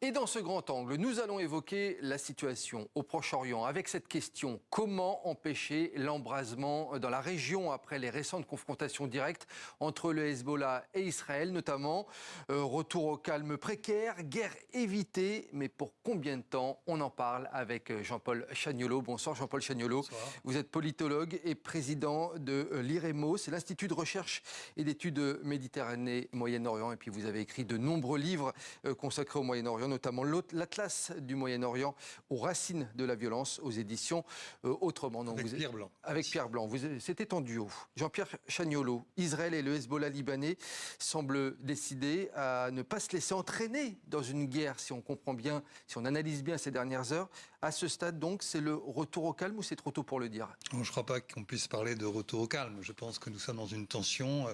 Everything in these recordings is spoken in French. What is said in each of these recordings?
Et dans ce grand angle, nous allons évoquer la situation au Proche-Orient avec cette question: comment empêcher l'embrasement dans la région après les récentes confrontations directes entre le Hezbollah et Israël, notamment retour au calme précaire, guerre évitée, mais pour combien de temps? On en parle avec Jean-Paul Chagnolot. Bonsoir Jean-Paul Chagnolot. Bonsoir. Vous êtes politologue et président de l'IREMO, c'est l'Institut de recherche et d'études Méditerranée Moyen-Orient, et puis vous avez écrit de nombreux livres consacrés au Moyen-Orient, notamment l'Atlas du Moyen-Orient aux racines de la violence, aux éditions Autrement. Donc Avec Pierre Blanc. Avec Pierre Blanc. C'était en duo. Jean-Pierre Chagnolot, Israël et le Hezbollah libanais semblent décidés à ne pas se laisser entraîner dans une guerre, si on comprend bien, si on analyse bien ces dernières heures. À ce stade, donc, c'est le retour au calme ou c'est trop tôt pour le dire? Je ne crois pas qu'on puisse parler de retour au calme. Je pense que nous sommes dans une tension.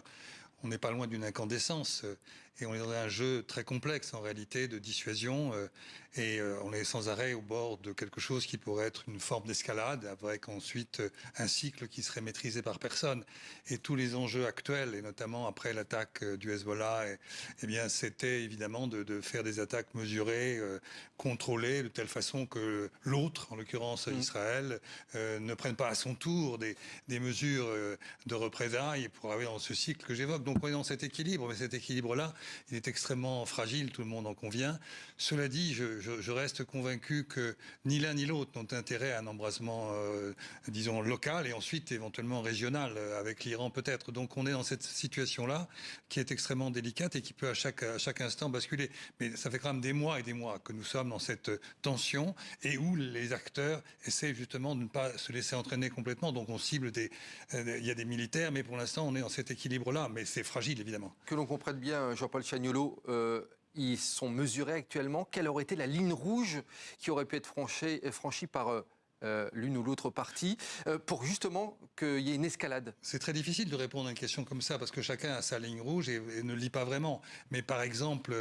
On n'est pas loin d'une incandescence et on est dans un jeu très complexe en réalité de dissuasion et on est sans arrêt au bord de quelque chose qui pourrait être une forme d'escalade avec ensuite un cycle qui serait maîtrisé par personne. Et tous les enjeux actuels, et notamment après l'attaque du Hezbollah, eh bien c'était évidemment de faire des attaques mesurées, contrôlées, de telle façon que l'autre, en l'occurrence Israël, ne prenne pas à son tour des mesures de représailles pour arriver dans ce cycle que j'évoque. Donc on est dans cet équilibre, mais cet équilibre-là, il est extrêmement fragile, tout le monde en convient. Cela dit, je reste convaincu que ni l'un ni l'autre n'ont intérêt à un embrasement, disons, local et ensuite éventuellement régional, avec l'Iran peut-être. Donc on est dans cette situation-là qui est extrêmement délicate et qui peut à chaque instant basculer. Mais ça fait quand même des mois et des mois que nous sommes dans cette tension et où les acteurs essaient justement de ne pas se laisser entraîner complètement. Donc on cible il y a des militaires, mais pour l'instant on est dans cet équilibre-là. Mais c'est fragile, évidemment. Que l'on comprenne bien, Jean-Paul Chagnolot, ils sont mesurés actuellement. Quelle aurait été la ligne rouge qui aurait pu être franchie par l'une ou l'autre partie pour justement qu'il y ait une escalade? C'est très difficile de répondre à une question comme ça parce que chacun a sa ligne rouge et ne lit pas vraiment. Mais par exemple,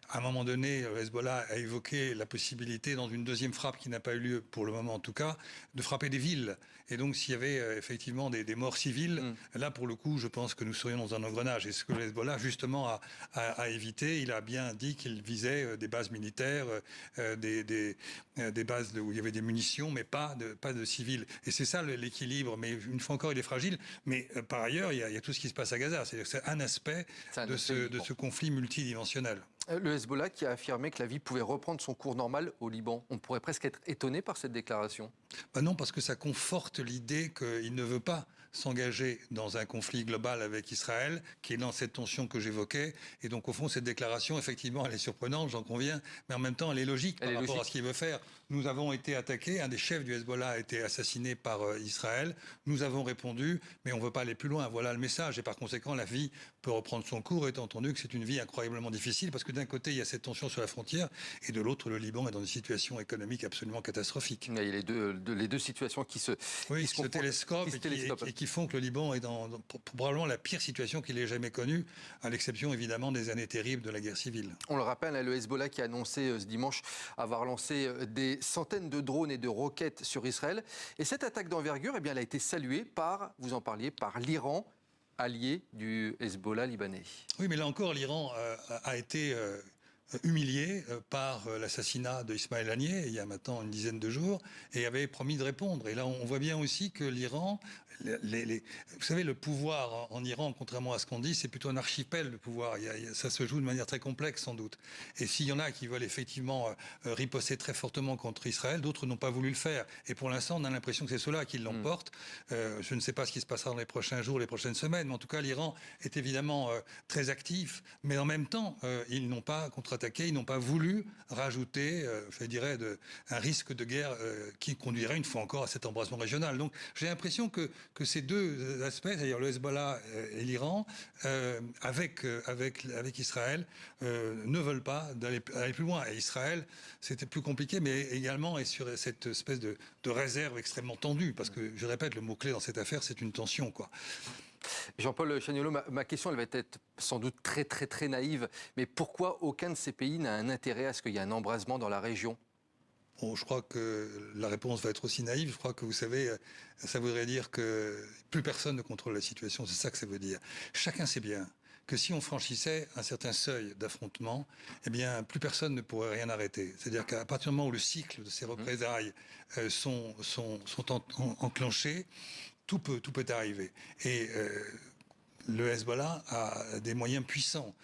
à un moment donné, Hezbollah a évoqué la possibilité, dans une deuxième frappe qui n'a pas eu lieu pour le moment en tout cas, de frapper des villes. Et donc s'il y avait effectivement des morts civiles, là pour le coup, je pense que nous serions dans un engrenage. Et ce que Hezbollah justement a évité, il a bien dit qu'il visait des bases militaires, des bases où il y avait des munitions, mais pas de civils. Et c'est ça l'équilibre. Mais une fois encore, il est fragile. Mais par ailleurs, il y a tout ce qui se passe à Gaza. C'est un aspect de ce conflit multidimensionnel. Le Hezbollah qui a affirmé que la vie pouvait reprendre son cours normal au Liban. On pourrait presque être étonné par cette déclaration. Non, parce que ça conforte l'idée qu'il ne veut pas s'engager dans un conflit global avec Israël, qui est dans cette tension que j'évoquais. Et donc, au fond, cette déclaration, effectivement, elle est surprenante, j'en conviens, mais en même temps, elle est logique par rapport à ce qu'il veut faire. Nous avons été attaqués, un des chefs du Hezbollah a été assassiné par Israël. Nous avons répondu, mais on ne veut pas aller plus loin. Voilà le message. Et par conséquent, la vie peut reprendre son cours, étant entendu que c'est une vie incroyablement difficile, parce que d'un côté, il y a cette tension sur la frontière, et de l'autre, le Liban est dans une situation économique absolument catastrophique. Il y a les deux situations qui se télescopent et qui font que le Liban est dans probablement la pire situation qu'il ait jamais connue, à l'exception évidemment des années terribles de la guerre civile. On le rappelle, le Hezbollah qui a annoncé ce dimanche avoir lancé des centaines de drones et de roquettes sur Israël. Et cette attaque d'envergure, elle a été saluée par, vous en parliez, par l'Iran, allié du Hezbollah libanais. Oui, mais là encore, l'Iran a été humilié par l'assassinat de Ismaël Haniyeh il y a maintenant une dizaine de jours et avait promis de répondre. Et là, on voit bien aussi que l'Iran, vous savez, le pouvoir en Iran, contrairement à ce qu'on dit, c'est plutôt un archipel de pouvoir. Ça se joue de manière très complexe, sans doute. Et s'il y en a qui veulent effectivement riposter très fortement contre Israël, d'autres n'ont pas voulu le faire. Et pour l'instant, on a l'impression que c'est ceux-là qui l'emportent. Je ne sais pas ce qui se passera dans les prochains jours, les prochaines semaines, mais en tout cas, l'Iran est évidemment très actif, mais en même temps, ils n'ont pas contre-attaqué, ils n'ont pas voulu rajouter, je dirais, un risque de guerre qui conduirait une fois encore à cet embrasement régional. Donc j'ai l'impression que ces deux aspects, c'est-à-dire le Hezbollah et l'Iran, avec Israël, ne veulent pas aller plus loin. Et Israël, c'était plus compliqué, mais également est sur cette espèce de réserve extrêmement tendue, parce que, je répète, le mot-clé dans cette affaire, c'est une tension, quoi. Jean-Paul Chagnolot, ma question, elle va être sans doute très naïve, mais pourquoi aucun de ces pays n'a un intérêt à ce qu'il y ait un embrasement dans la région? Bon, je crois que la réponse va être aussi naïve. Je crois que, vous savez, ça voudrait dire que plus personne ne contrôle la situation. C'est ça que ça veut dire. Chacun sait bien que si on franchissait un certain seuil d'affrontement, eh bien, plus personne ne pourrait rien arrêter. C'est-à-dire qu'à partir du moment où le cycle de ces représailles sont enclenchés, tout peut arriver. Et le Hezbollah a des moyens puissants.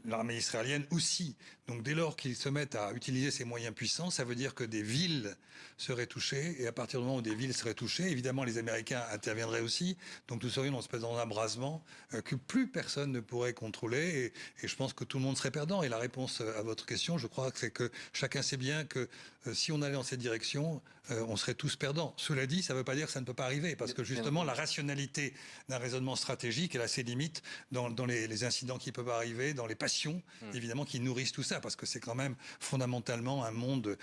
L'armée israélienne aussi. Donc dès lors qu'ils se mettent à utiliser ces moyens puissants, ça veut dire que des villes seraient touchées. Et à partir du moment où des villes seraient touchées, évidemment les Américains interviendraient aussi. Donc nous serions dans une espèce d'embrasement que plus personne ne pourrait contrôler. Et je pense que tout le monde serait perdant. Et la réponse à votre question, je crois, c'est que chacun sait bien que si on allait dans cette direction, on serait tous perdants. Cela dit, ça ne veut pas dire que ça ne peut pas arriver. Parce que justement, la rationalité d'un raisonnement stratégique, elle a ses limites dans les incidents qui peuvent arriver, dans les passions, évidemment, qui nourrissent tout ça, parce que c'est quand même fondamentalement un monde,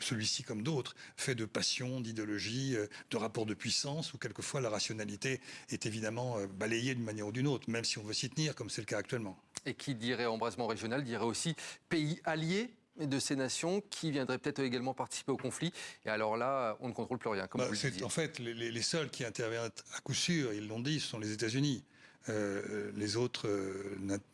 celui-ci comme d'autres, fait de passions, d'idéologies, de rapports de puissance, où quelquefois la rationalité est évidemment balayée d'une manière ou d'une autre, même si on veut s'y tenir, comme c'est le cas actuellement. Et qui dirait embrasement régional, dirait aussi pays alliés de ces nations qui viendraient peut-être également participer au conflit. Et alors là, on ne contrôle plus rien, comme vous le disiez. En fait, les seuls qui interviennent à coup sûr, ils l'ont dit, ce sont les États-Unis. Les autres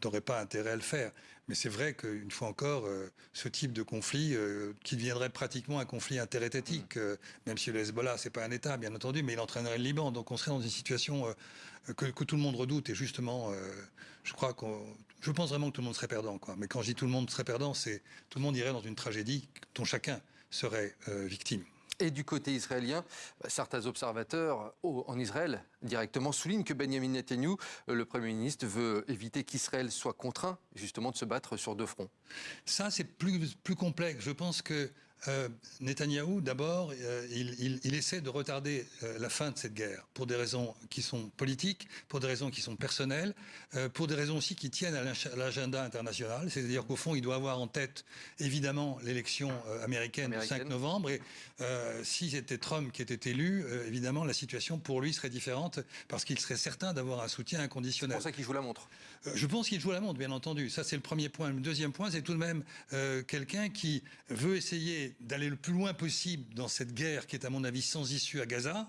n'auraient pas intérêt à le faire. Mais c'est vrai qu'une fois encore, ce type de conflit, qui deviendrait pratiquement un conflit interétatique, même si le Hezbollah, c'est pas un État, bien entendu, mais il entraînerait le Liban. Donc on serait dans une situation que tout le monde redoute. Et justement, je pense vraiment que tout le monde serait perdant, quoi. Mais quand je dis tout le monde serait perdant, c'est tout le monde irait dans une tragédie dont chacun serait victime. Et du côté israélien, certains observateurs en Israël directement soulignent que Benjamin Netanyahou, le Premier ministre, veut éviter qu'Israël soit contraint justement de se battre sur deux fronts. Ça, c'est plus complexe. Je pense que Netanyahou, d'abord, il essaie de retarder la fin de cette guerre pour des raisons qui sont politiques, pour des raisons qui sont personnelles, pour des raisons aussi qui tiennent à l'agenda international. C'est-à-dire qu'au fond, il doit avoir en tête, évidemment, l'élection américaine du 5 novembre. Et si c'était Trump qui était élu, évidemment, la situation pour lui serait différente parce qu'il serait certain d'avoir un soutien inconditionnel. C'est pour ça qu'il joue la montre. Je pense qu'il joue la montre, bien entendu. Ça, c'est le premier point. Le deuxième point, c'est tout de même quelqu'un qui veut essayer d'aller le plus loin possible dans cette guerre qui est, à mon avis, sans issue à Gaza.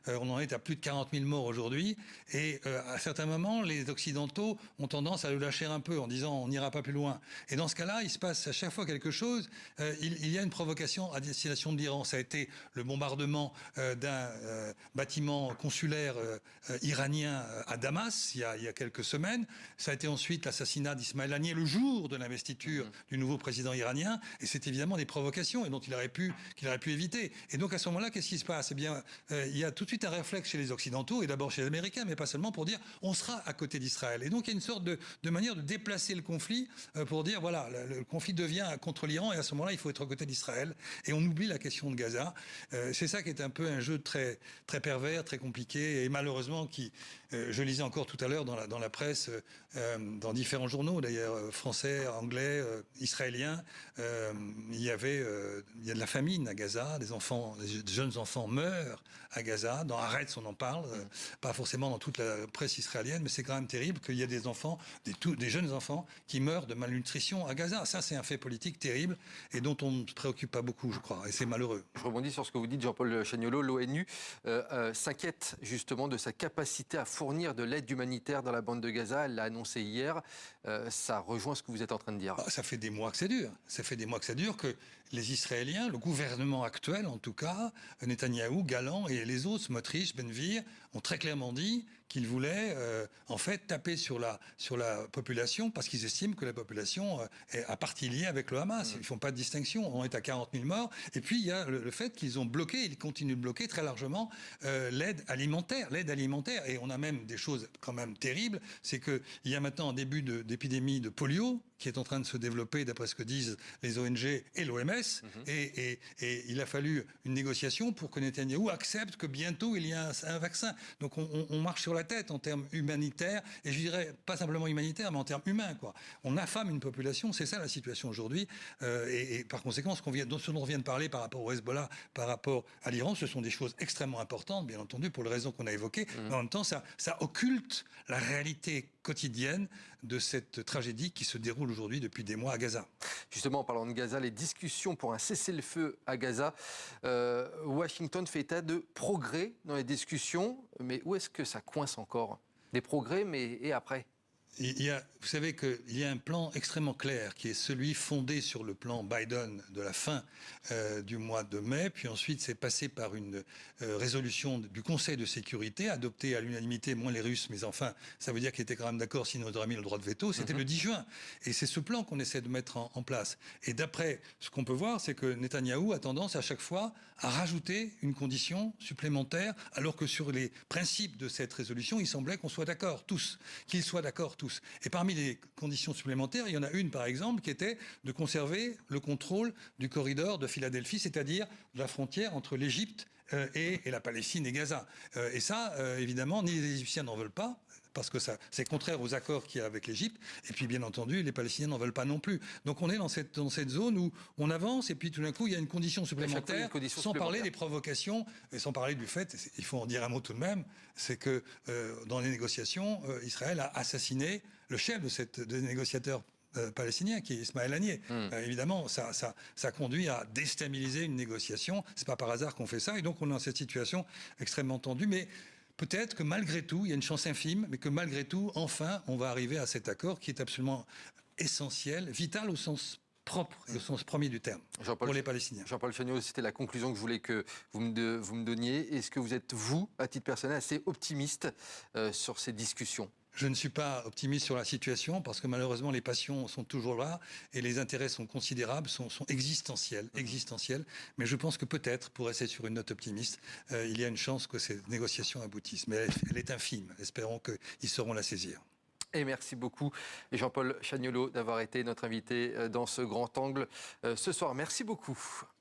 On en est à plus de 40 000 morts aujourd'hui. Et à certains moments, les Occidentaux ont tendance à le lâcher un peu en disant on n'ira pas plus loin. Et dans ce cas-là, il se passe à chaque fois quelque chose. Il y a une provocation à destination de l'Iran. Ça a été le bombardement d'un bâtiment consulaire iranien à Damas il y a quelques semaines. Ça a été ensuite l'assassinat d'Ismaël Haniyeh le jour de l'investiture du nouveau président iranien. Et c'est évidemment des provocations et dont qu'il aurait pu éviter. Et donc à ce moment-là, qu'est-ce qui se passe? Eh bien, il y a tout de suite un réflexe chez les Occidentaux et d'abord chez les Américains, mais pas seulement, pour dire on sera à côté d'Israël. Et donc il y a une sorte de manière de déplacer le conflit pour dire voilà, le conflit devient contre l'Iran et à ce moment-là, il faut être à côté d'Israël. Et on oublie la question de Gaza. C'est ça qui est un peu un jeu très, très pervers, très compliqué et malheureusement qui, je lisais encore tout à l'heure dans la presse, dans différents journaux d'ailleurs, français, anglais, israéliens, il y a de la famine à Gaza, des jeunes enfants meurent à Gaza. Dans Haaretz, on en parle, pas forcément dans toute la presse israélienne, mais c'est quand même terrible qu'il y ait des enfants, des jeunes enfants qui meurent de malnutrition à Gaza. Ça, c'est un fait politique terrible et dont on ne se préoccupe pas beaucoup, je crois, et c'est malheureux. Je rebondis sur ce que vous dites, Jean-Paul Chagnolot. L'ONU s'inquiète justement de sa capacité à fournir de l'aide humanitaire dans la bande de Gaza. Elle l'a annoncé hier. Ça rejoint ce que vous êtes en train de dire. Ça fait des mois que ça dure. Ça fait des mois que ça dure que les Israéliens, le gouvernement actuel en tout cas, Netanyahou, Galland et les autres, Smotrich, Ben-Gvir, ont très clairement dit qu'ils voulaient en fait taper sur la population parce qu'ils estiment que la population est à partie liée avec le Hamas. Ils ne font pas de distinction. On est à 40 000 morts. Et puis il y a le fait qu'ils ont bloqué, ils continuent de bloquer très largement l'aide alimentaire. Et on a même des choses quand même terribles. C'est qu'il y a maintenant un début d'épidémie de polio qui est en train de se développer d'après ce que disent les ONG et l'OMS. Et il a fallu une négociation pour que Netanyahou accepte que bientôt il y a un vaccin. Donc on marche sur la tête en termes humanitaires, et je dirais pas simplement humanitaires, mais en termes humains, quoi. On affame une population, c'est ça la situation aujourd'hui. Et par conséquent, ce dont on vient de parler par rapport au Hezbollah, par rapport à l'Iran, ce sont des choses extrêmement importantes, bien entendu, pour les raisons qu'on a évoquées. Mais en même temps, ça occulte la réalité quotidienne de cette tragédie qui se déroule aujourd'hui depuis des mois à Gaza. Justement, en parlant de Gaza, les discussions pour un cessez-le-feu à Gaza, Washington fait état de progrès dans les discussions, mais où est-ce que ça coince encore? Des progrès, mais et après? Vous savez qu'il y a un plan extrêmement clair qui est celui fondé sur le plan Biden de la fin du mois de mai, puis ensuite c'est passé par une résolution du Conseil de sécurité adoptée à l'unanimité, moins les Russes, mais enfin ça veut dire qu'ils étaient quand même d'accord, sinon ils auraient mis le droit de veto. C'était le 10 juin et c'est ce plan qu'on essaie de mettre en place. Et d'après ce qu'on peut voir, c'est que Netanyahou a tendance à chaque fois à rajouter une condition supplémentaire, alors que sur les principes de cette résolution, il semblait qu'on soit d'accord tous, qu'ils soient d'accord tous. Et parmi les conditions supplémentaires, il y en a une, par exemple, qui était de conserver le contrôle du corridor de Philadelphie, c'est-à-dire de la frontière entre l'Égypte et la Palestine et Gaza. Et ça, évidemment, ni les Égyptiens n'en veulent pas, parce que c'est contraire aux accords qu'il y a avec l'Égypte. Et puis, bien entendu, les Palestiniens n'en veulent pas non plus. Donc, on est dans cette zone où on avance, et puis tout d'un coup, il y a une condition supplémentaire, sans parler des provocations, et sans parler du fait, il faut en dire un mot tout de même, c'est que dans les négociations, Israël a assassiné le chef des négociateurs palestinien, qui est Ismaël Haniyeh. Évidemment, ça conduit à déstabiliser une négociation. C'est pas par hasard qu'on fait ça. Et donc, on est dans cette situation extrêmement tendue. Mais peut-être que malgré tout, il y a une chance infime, mais que malgré tout, enfin, on va arriver à cet accord qui est absolument essentiel, vital au sens propre, au sens premier du terme, pour les Palestiniens. Jean-Paul Chagnollaud, c'était la conclusion que je voulais que vous me donniez. Est-ce que vous êtes, vous, à titre personnel, assez optimiste sur ces discussions ? Je ne suis pas optimiste sur la situation parce que malheureusement les passions sont toujours là et les intérêts sont considérables, sont existentiels. Mais je pense que peut-être, pour rester sur une note optimiste, il y a une chance que ces négociations aboutissent. Mais elle est infime. Espérons qu'ils sauront la saisir. Et merci beaucoup, Jean-Paul Chagnollaud, d'avoir été notre invité dans ce grand angle ce soir. Merci beaucoup.